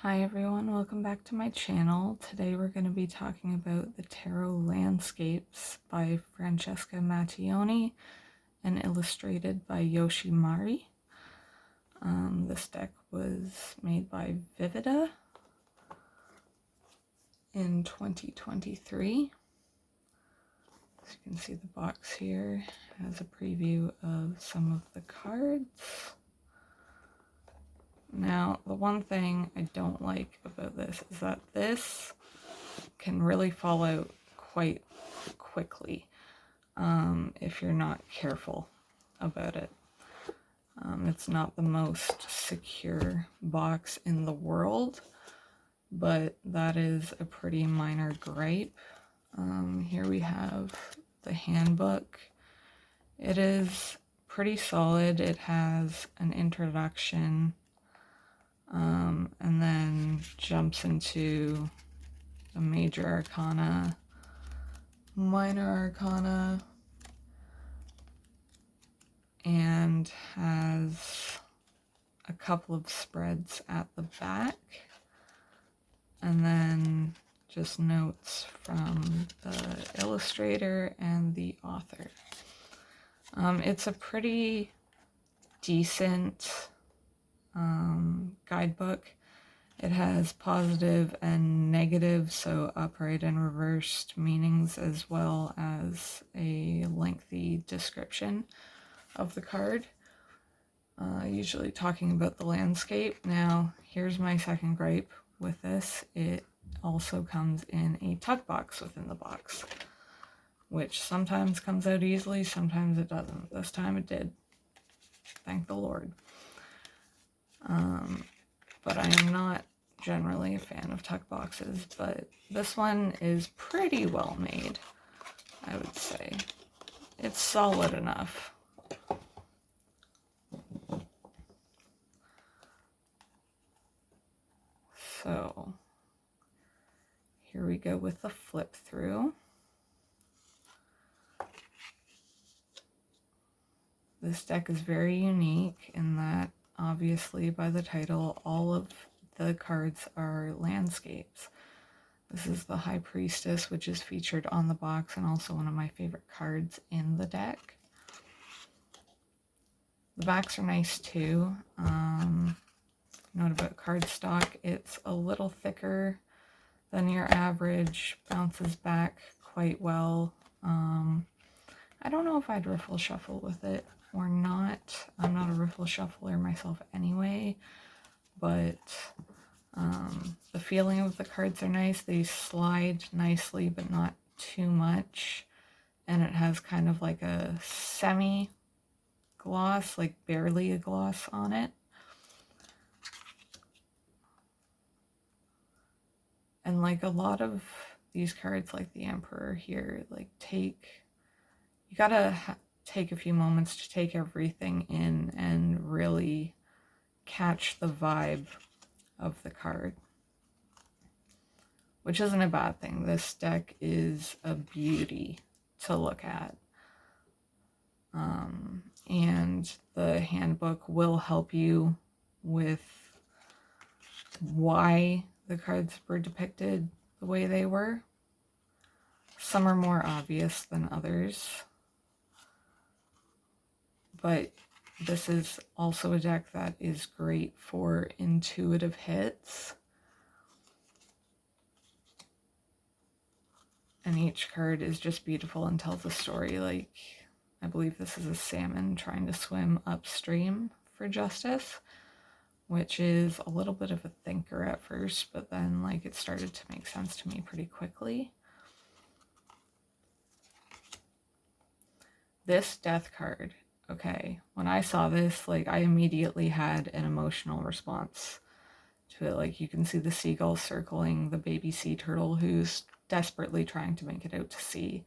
Hi everyone, welcome back to my channel. Today we're going to be talking about the Tarot Landscapes by Francesca Mattioni and illustrated by Yoshi Mari. This deck was made by Vivida in 2023. As you can see, the box here has a preview of some of the cards. Now, the one thing I don't like about this is that this can really fall out quite quickly if you're not careful about it. It's not the most secure box in the world, but that is a pretty minor gripe. Here we have the handbook. It is pretty solid. It has an introduction and then jumps into the major arcana, minor arcana, and has a couple of spreads at the back, and then just notes from the illustrator and the author. It's a pretty decent guidebook. It has positive and negative, so upright and reversed meanings, as well as a lengthy description of the card, usually talking about the landscape. Now, here's my second gripe with this. It also comes in a tuck box within the box, which sometimes comes out easily, sometimes it doesn't. This time it did. Thank the Lord. But I am not generally a fan of tuck boxes, but this one is pretty well made, I would say. It's solid enough. So here we go with the flip through. This deck is very unique in that, obviously by the title, all of the cards are landscapes. This is the High Priestess, which is featured on the box and also one of my favorite cards in the deck. The backs are nice too. Note about cardstock, it's a little thicker than your average, bounces back quite well. I don't know if I'd riffle shuffle with it or not. I'm not a riffle shuffler myself anyway, but the feeling of the cards are nice. They slide nicely, but not too much. And it has kind of like a semi-gloss, like barely a gloss on it. And like a lot of these cards, like the Emperor here, like you gotta take a few moments to take everything in and really catch the vibe of the card, which isn't a bad thing. This deck is a beauty to look at. And the handbook will help you with why the cards were depicted the way they were. Some are more obvious than others, but this is also a deck that is great for intuitive hits. And each card is just beautiful and tells a story. Like, I believe this is a salmon trying to swim upstream for justice, which is a little bit of a thinker at first, but then like it started to make sense to me pretty quickly. This death card, okay, when I saw this, like I immediately had an emotional response to it. Like you can see the seagull circling the baby sea turtle who's desperately trying to make it out to sea.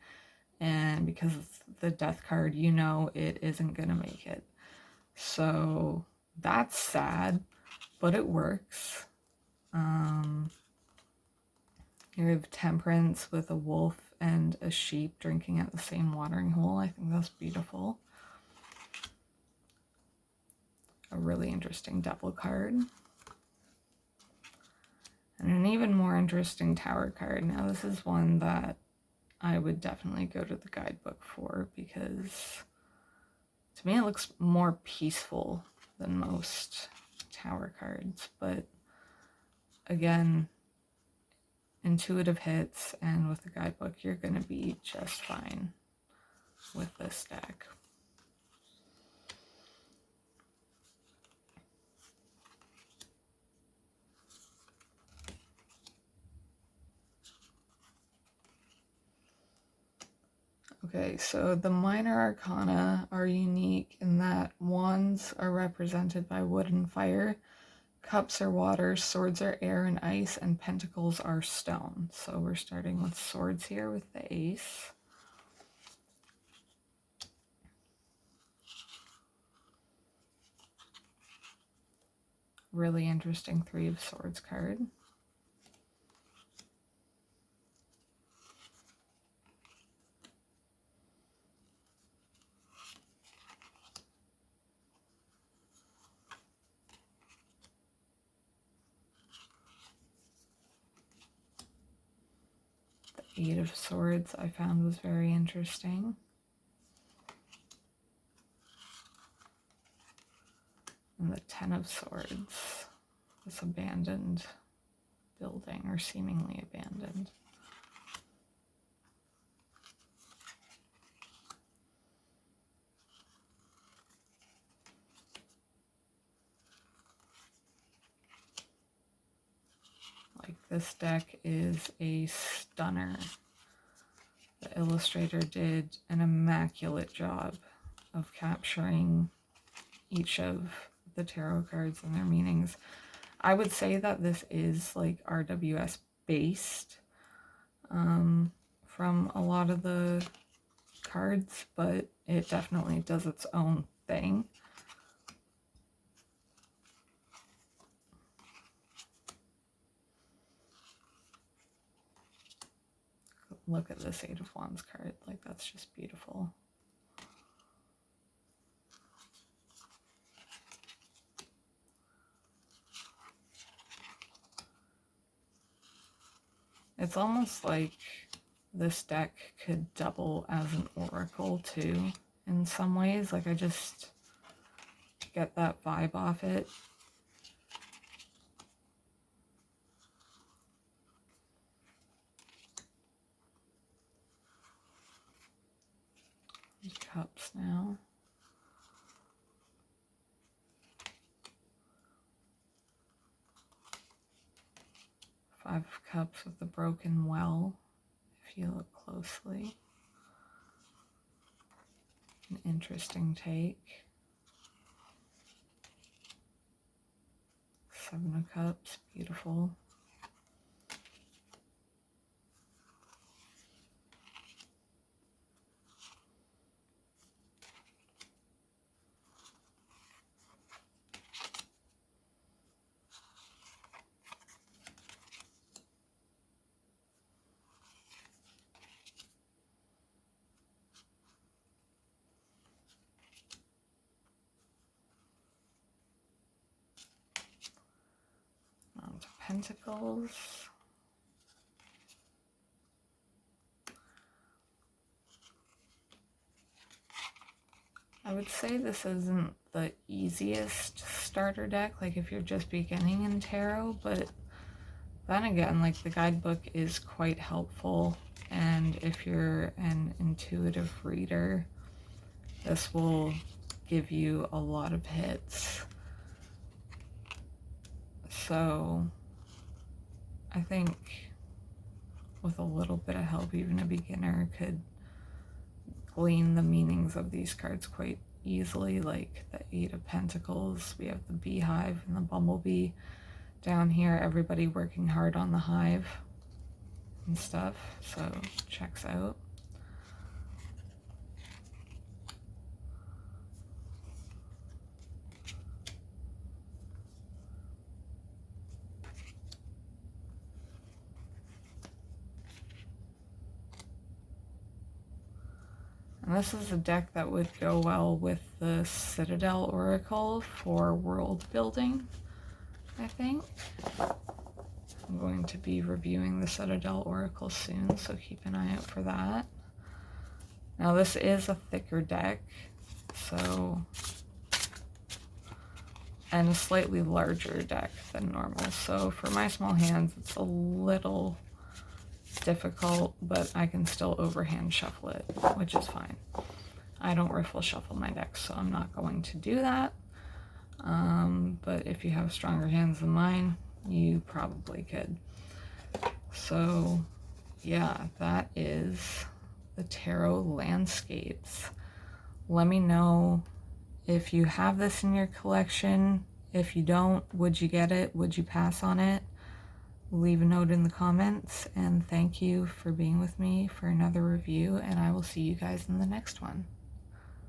And because it's the death card, you know it isn't gonna make it. So that's sad, but it works. You have Temperance with a wolf and a sheep drinking at the same watering hole. I think that's beautiful. A really interesting devil card. And an even more interesting tower card. Now this is one that I would definitely go to the guidebook for, because to me it looks more peaceful than most tower cards. But again, intuitive hits, and with the guidebook you're going to be just fine with this deck. Okay, so the minor arcana are unique in that wands are represented by wood and fire, cups are water, swords are air and ice, and pentacles are stone. So we're starting with swords here with the ace. Really interesting Three of Swords card. The Eight of Swords I found was very interesting. And the Ten of Swords, this abandoned building, or seemingly abandoned. Like, this deck is a stunner. The illustrator did an immaculate job of capturing each of the tarot cards and their meanings. I would say that this is like RWS based from a lot of the cards, but it definitely does its own thing. Look at this Eight of Wands card, like, that's just beautiful. It's almost like this deck could double as an oracle too, in some ways. Like, I just get that vibe off it. Cups now. Five of Cups with the broken well, if you look closely. An interesting take. Seven of Cups, beautiful. Pentacles. I would say this isn't the easiest starter deck, like if you're just beginning in tarot, but then again, like, the guidebook is quite helpful, and if you're an intuitive reader, this will give you a lot of hits. So I think with a little bit of help, even a beginner could glean the meanings of these cards quite easily. Like the Eight of Pentacles, we have the beehive and the bumblebee down here, everybody working hard on the hive and stuff, so checks out. And this is a deck that would go well with the Citadel Oracle for world building, I think. I'm going to be reviewing the Citadel Oracle soon, so keep an eye out for that. Now this is a thicker deck, so, and a slightly larger deck than normal. So for my small hands, it's a little difficult, but I can still overhand shuffle it, which is fine. I don't riffle shuffle my deck, so I'm not going to do that. But if you have stronger hands than mine, you probably could. So yeah, that is the Tarot Landscapes. Let me know if you have this in your collection. If you don't, would you get it? Would you pass on it? Leave a note in the comments, and thank you for being with me for another review, and I will see you guys in the next one.